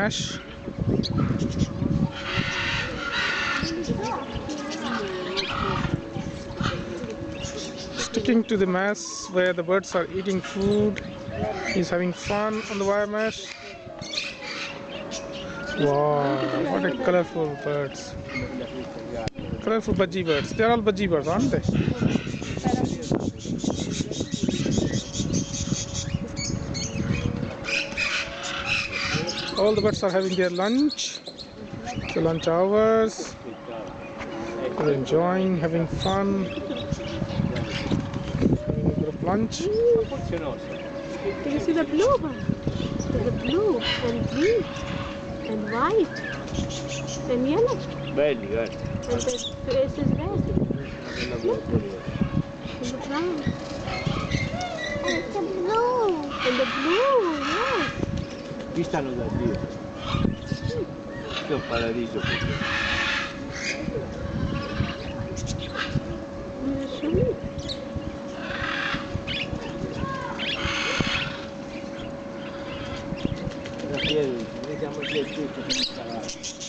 mesh. Sticking to the mesh where the birds are eating food. He's having fun on the wire mesh. Wow, what a colorful birds. Colorful budgie birds. They're all budgie birds, aren't they? All the birds are having their lunch. The lunch hours. They're enjoying, having fun. Having a bit of lunch. Do you see the blue one? There's a blue and green and white and yellow. Belli, And the face is red. Look. And the brown. It's a blue. And the blue, yes. Qui stanno da Dio. Che è un paradiso questo. Show me. Vediamo il